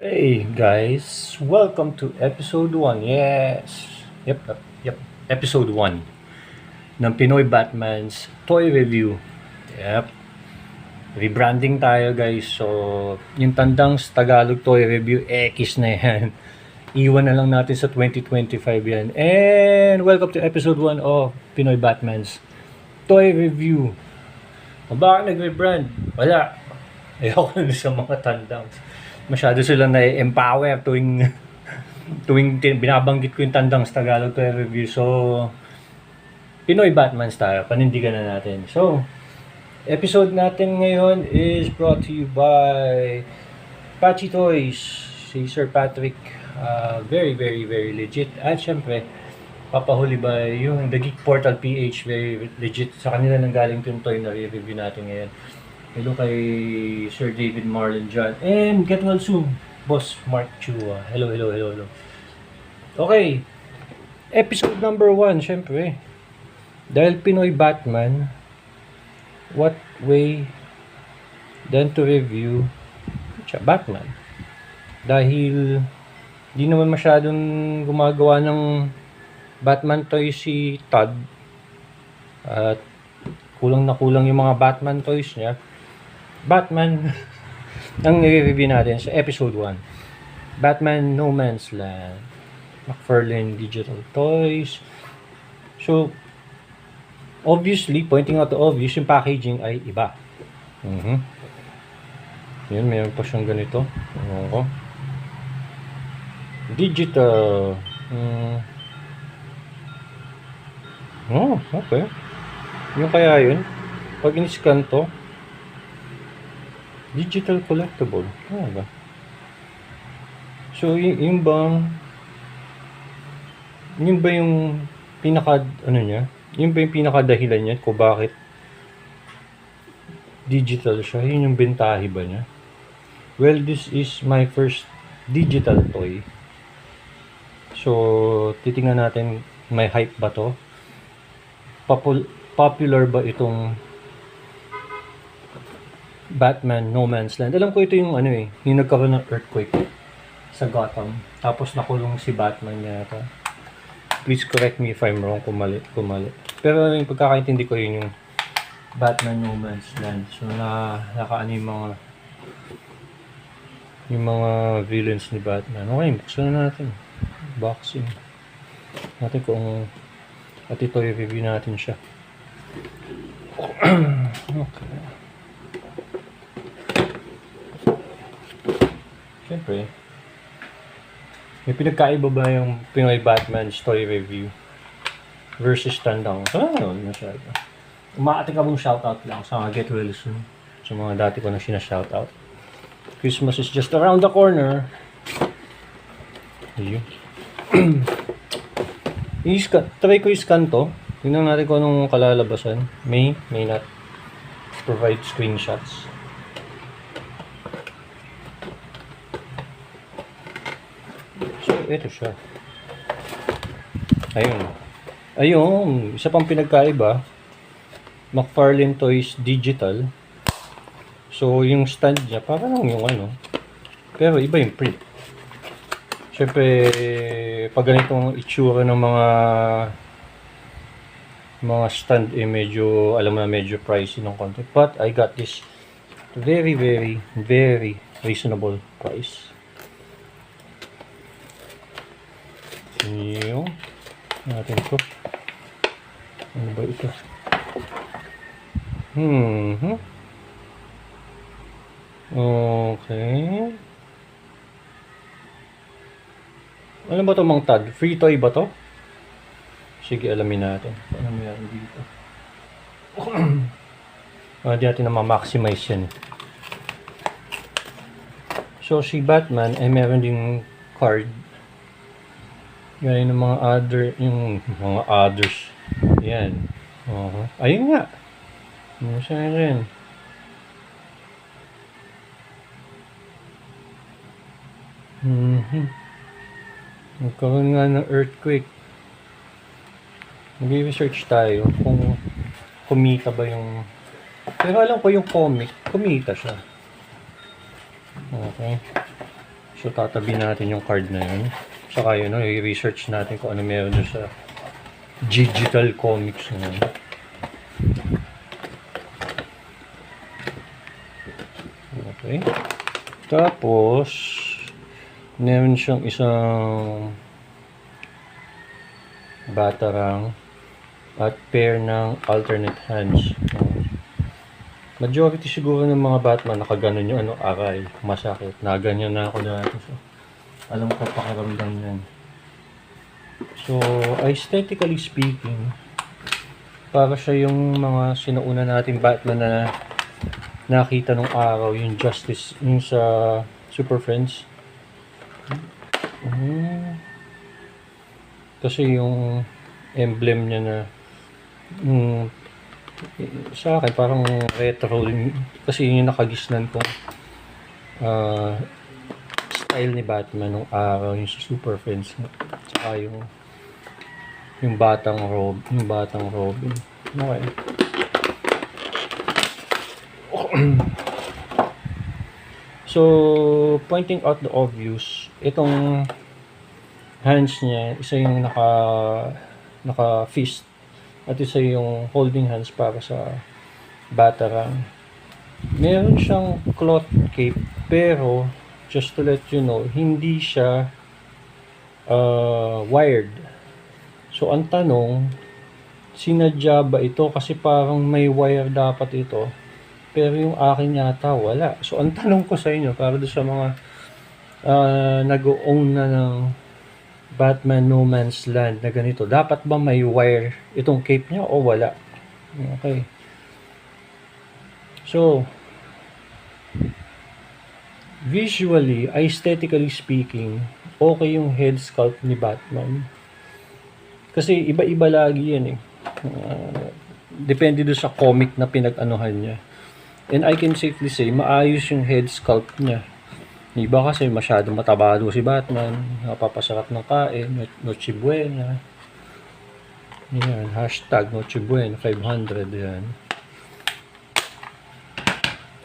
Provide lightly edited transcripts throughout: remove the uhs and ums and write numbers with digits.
Hey guys, welcome to episode 1. Yes. Yep. Episode 1 ng Pinoy Batman's Toy Review. Yep. Rebranding tayo guys. So, yung tandang Tagalog Toy Review, X na yan. Iwan na lang natin sa 2025 yan. And welcome to episode 1 of Pinoy Batman's Toy Review. Bakit nag-rebrand? Wala. Ayoko na sa mga tandang. Masyado silang na-empower tuwing binabanggit ko yung tandang Tagalog to review. So, Pinoy Batman tayo. Panindigan na natin. So, episode natin ngayon is brought to you by Patchy Toys. Si Sir Patrick. Very legit. At syempre, papahuli ba yung The Geek Portal PH. Very legit. Sa kanila nang galing yung toy na review natin ngayon. Hello kay Sir David Marlon John. And get well soon, Boss Mark Chua. Hello. Okay. Episode number 1, syempre. Dahil Pinoy Batman, what way than to review Batman? Dahil di naman masyadong gumagawa ng Batman toys si Todd. At kulang na kulang yung mga Batman toys niya. Batman ang i-review natin sa episode 1. Batman No Man's Land. McFarlane Digital Toys. So, obviously, pointing out the obvious, yung packaging ay iba. Yun, mayroon pa siyang ganito. Digital. Oh, okay. Yung kaya yun, pag in-scan to, digital collectible. Ba? So, yung bang, yun ba yung pinaka, niya? Yun ba yung pinaka dahilan niya kung bakit digital siya? Yun yung bentahe ba niya? Well, this is my first digital toy. So, titingnan natin, may hype ba to? Popular ba itong Batman No Man's Land? Alam ko ito yung yung nagkaroon ng earthquake sa Gotham. Tapos nakulong si Batman yata. Please correct me if I'm wrong kung mali. Pero yung pagkakaintindi ko yun yung Batman No Man's Land. So nakaano yung mga villains ni Batman. Okay, buksan na natin. Boxing. Natin kung at ito i-review natin siya. Okay. Siyempre, may pinagkaiba ba yung Pinoy Batman story review versus tandang? Masyado. Umaating ka mong shoutout lang sa mga Get Well Soon. Sa mga dati ko na sinashoutout. Christmas is just around the corner. Ayun. Try ko i-scan to. Tingnan natin kung anong kalalabasan. May not provide screenshots. So, ito siya. Ayun. Isa pang pinagkaiba. McFarlane Toys Digital. So, yung stand niya, parang yung pero iba yung print. Siyempre, pag ganitong itsura ng mga stand medyo, alam mo na, medyo pricey ng konti. But I got this very reasonable price. Yung natin to. Ano ba ito? Okay. Ano ba ito mga tag? Free toy ba to? Sige, alamin natin. Ano meron dito? Hindi natin na ma-maximize yan. So, si Batman ay meron ding card. Gaya ng mga others. Yan. Ayun nga. Masaya rin. Nagkaroon nga ng earthquake. Mag-research tayo kung kumita ba yung... Pero alam ko yung comic, kumita siya. Okay. So, tatabi natin yung card na yun. Saka yun, i-research natin kung ano meron doon sa digital comics na yun. Okay. Tapos, meron siyang isang batarang at pair ng alternate hands. Majority siguro ng mga Batman nakaganon yung aray, masakit. Naganyan na ako dati. So, alam ko pakiramdam yan. So, aesthetically speaking, para siya yung mga sinauna nating Batman na nakita nung araw, yung Justice, yung sa Super Friends. Kasi yung emblem niya na sa akin parang retro, kasi yung nakagisnan kong style ni Batman nung araw, yung sa Super Friends, saka yung batang Robin. Okay. So, pointing out the obvious, itong hands niya, isa yung naka fist at isa yung holding hands para sa batarang. Meron siyang cloth cape, pero just to let you know, hindi siya wired. So, ang tanong, sinadya ba ito? Kasi parang may wire dapat ito, pero yung akin yata wala. So, ang tanong ko sa inyo, para doon sa mga nag-own na ng Batman No Man's Land na ganito, dapat ba may wire itong cape niya o wala? Okay. So, visually, aesthetically speaking, okay yung head sculpt ni Batman. Kasi iba-iba lagi yan eh. Depende doon sa comic na pinag-anuhan niya. And I can safely say, maayos yung head sculpt niya. Iba kasi masyadong matabado si Batman, napapasarap ng kain, Noche Buena. Yan, hashtag Noche Buena 500, yan.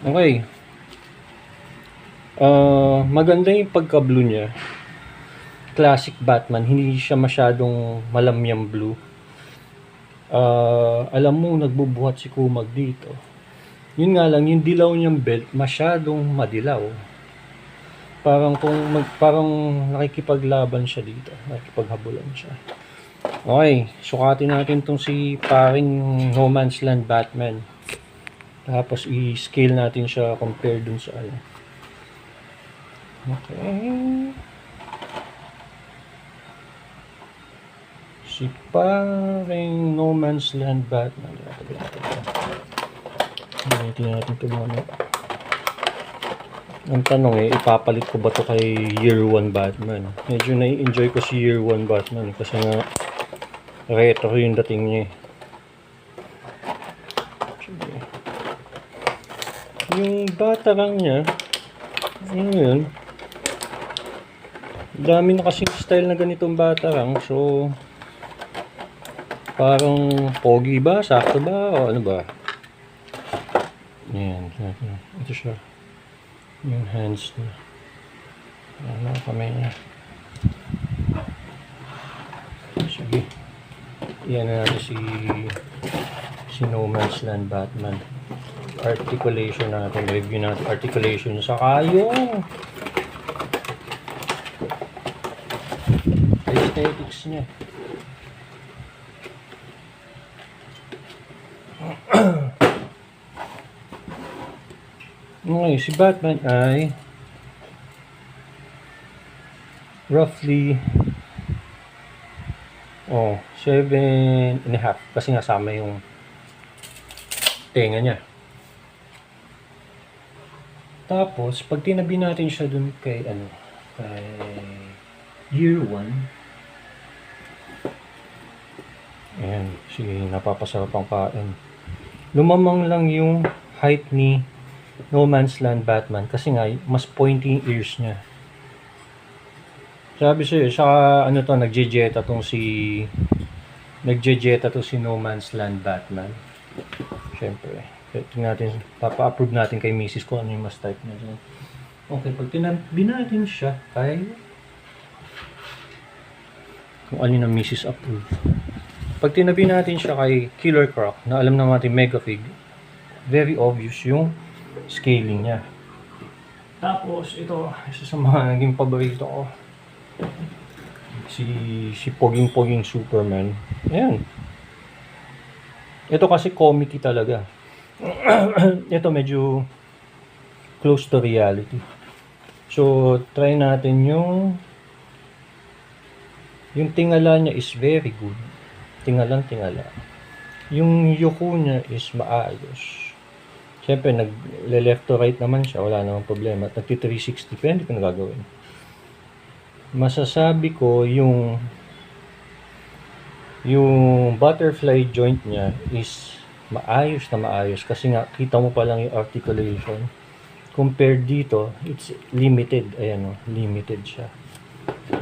Okay. Maganda yung pagka-blue niya. Classic Batman, hindi siya masyadong malamyang blue. Alam mo, nagbubuhat si Kumag dito. Yun nga lang, yung dilaw niyang belt, masyadong madilaw. Parang nakikipaglaban siya dito. Nakikipaghabulan siya. Okay, sukatin natin tong si paring No Man's Land Batman. Tapos i-scale natin siya compare dun sa ano. Okay. Si paring No Man's Land Batman. Tingnan natin ito muna. Ang tanong ipapalit ko ba ito kay Year 1 Batman? Medyo nai-enjoy ko si Year 1 Batman kasi nga retro yung dating niya. Yung batarang niya, ano yun? Dami na kasing style na ganitong batarang, so parang pogi ba? Sakto ba? O ano ba? Yan. Ito siya. Yung hands niya. Ano kamay niya. Sige. Yan na natin si No Man's Land Batman. Articulation natin. Review natin articulation. Saka yung aesthetics niya. Okay, si Batman ay roughly 7.5 kasi nasama yung tenga niya. Tapos pag tinabi natin siya dun kay kay Year 1, ayan, napapasarap ang kain. Lumamang lang yung height ni No Man's Land Batman kasi nga mas pointy yung ears niya. Sabi sa'yo, saka nagjejeta tong si No Man's Land Batman. Siyempre, papa-approve natin kay Mrs. ko ano yung mas type niya. Okay, pag tinabi natin siya kay kung alin ang Mrs. Approve. Pag tinabi natin siya kay Killer Croc na alam na natin mega fig, very obvious yung scaling niya. Tapos ito, isa sa mga naging paborito ko, si Poging Superman. Ayan. Ito kasi comedy talaga. Ito medyo close to reality. So, try natin yung tingala niya is very good. Tingala. Yung yuko niya is maayos. Siyempre, nag-left to right naman siya. Wala namang problema. At nagti-360 pa, hindi ko nagagawin. Masasabi ko yung butterfly joint niya is maayos na maayos kasi nga kita mo pa lang yung articulation compared dito it's limited. Ayan o, limited siya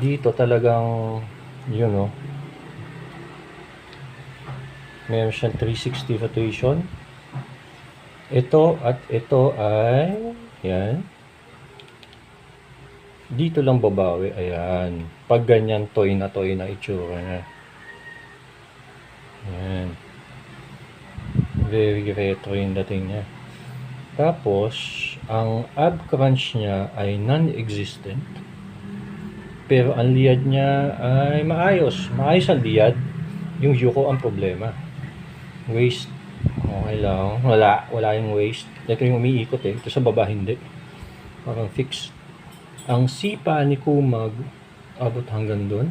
dito talagang meron siyang 360 rotation. Ito at ito ay yan dito lang babawi. Ayan, pag ganyan toy na itsura niya. Ayan. Very retro yung dating niya. Tapos, ang ab crunch niya ay non-existent. Pero ang liad niya ay maayos. Maayos ang liad. Yung yuko ang problema. Waist, okay lang. Wala yung waist. Ito yung umiikot eh. Ito sa baba hindi. Parang fixed. Ang sipa ni Kumag abot hanggang doon.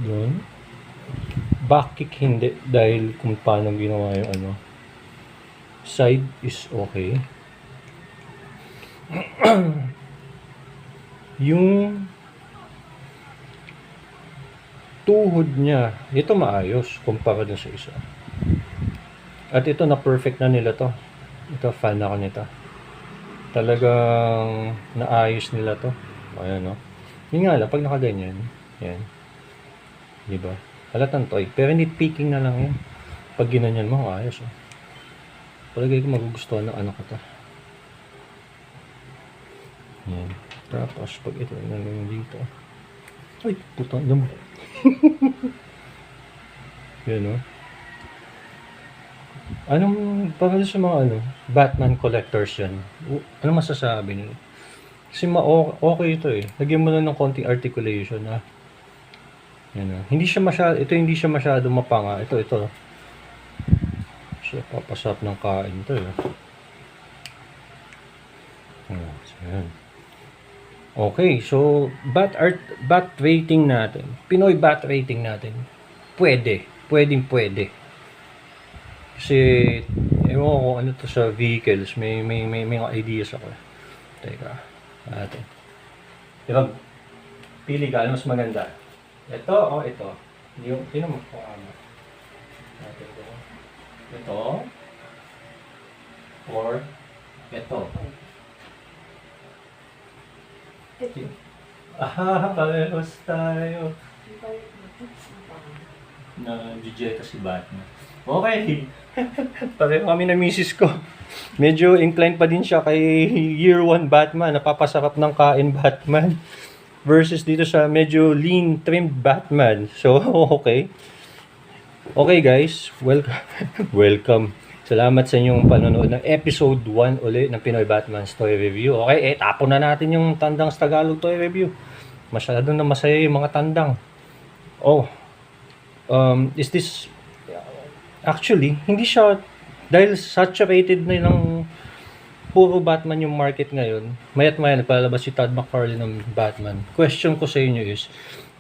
Doon. Back kick hindi dahil kung paano ginawa yung side is okay. Yung tuhod niya, ito maayos kumpara dun sa isa. At ito na perfect na nila to. Ito fan ako nito. Talagang naayos nila to. Ayan no. Yun nga lang pag nakaganyan. Yan. Diba? Halatang toy. Pero nitpicking na lang yan. Pag ginanyan mo, ayos. Palagay ko magugustuhan ng anak ko to. Yan. Tapos, pag ito nalagay dito. Ay, puto. Alam mo. Yan, no? Para sa mga Batman collectors yan. Ano masasabi nila? Kasi okay ito eh. Lagyan mo lang ng konting articulation na. Yan, hindi siya masyado mapanga. Ito. Siya papasap ng kain ito eh. Yan. Okay, so bat rating natin. Pinoy bat rating natin. Pwede. Kasi ewan ko ano to sa vehicles. May mga ideas ako. Teka. Natin. Diba? Pili ka. Ano mas maganda? Ito o ito? Yung mo po ito or ito? Parehos tayo. Na-jejeta si Batman. Okay. Pareho kami na misis ko. Medyo inclined pa din siya kay Year 1 Batman. Napapasarap ng kain Batman. Versus dito sa medyo lean, trimmed Batman. So, okay. Okay guys, welcome. Salamat sa inyong panonood ng episode 1 ulit ng Pinoy Batman Toy Review. Okay, tapon na natin yung Tandang Tagalog Toy Review. Masyado na masaya yung mga tandang. Is this... Actually, hindi siya... Dahil saturated na ng puro Batman yung market ngayon, maya't maya nagpalabas si Todd McFarlane ng Batman. Question ko sa inyo is,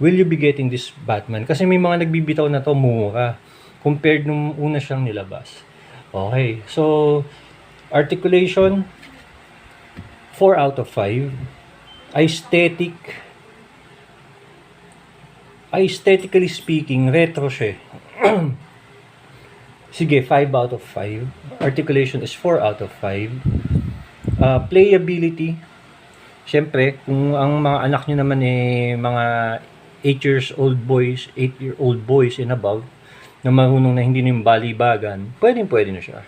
will you be getting this Batman? Kasi may mga nagbibitaw na to mura compared nung una siyang nilabas. Okay, so articulation 4 out of 5. Aesthetically speaking, retro siya. Sige, 5 out of 5. Articulation is 4 out of 5. Playability, syempre, kung ang mga anak nyo naman mga 8-year-old boys and above, na marunong na hindi na yung balibagan, pwede na siya.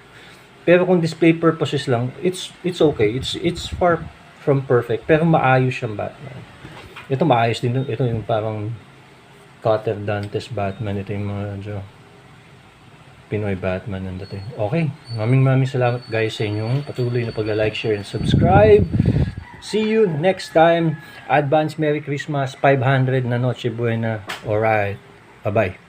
Pero kung display purposes lang, it's okay. It's far from perfect, pero maayos siyang Batman. Ito maayos din. Ito yung parang Cutter Dantes Batman. Ito yung mga Pinoy Batman ng dating. Okay, maraming salamat guys sa inyong patuloy na pagla-like, share, and subscribe. See you next time. Advance Merry Christmas, 500 na Noche Buena. Alright, bye-bye.